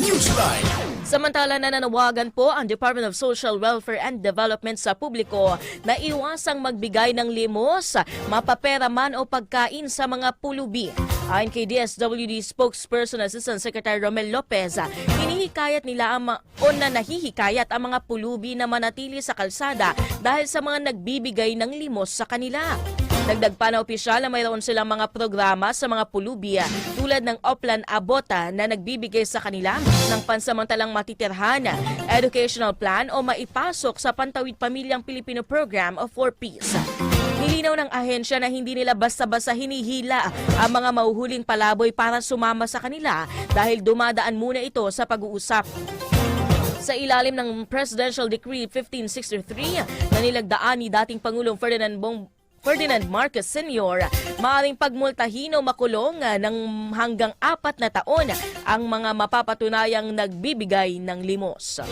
Newsline. Samantala nananawagan po ang Department of Social Welfare and Development sa publiko na iwasang magbigay ng limos, mapapera man o pagkain sa mga pulubi. Ayon kay DSWD spokesperson Assistant Secretary Romel Lopez, hinihikayat nila nahihikayat ang mga pulubi na manatili sa kalsada dahil sa mga nagbibigay ng limos sa kanila. Dagdag pa na opisyal na mayroon silang mga programa sa mga pulubi tulad ng Oplan Abota na nagbibigay sa kanila ng pansamantalang matitirhan, educational plan o maipasok sa Pantawid Pamilyang Pilipino Program of 4Ps. Nilinaw ng ahensya na hindi nila basta-basta hinihila ang mga mahuhuling palaboy para sumama sa kanila dahil dumadaan muna ito sa pag-uusap. Sa ilalim ng Presidential Decree 1563 na nilagdaan ni dating Pangulong Ferdinand Marcos Sr., maaaring pagmultahin o makulong ng hanggang 4 na taon ang mga mapapatunayang nagbibigay ng limos.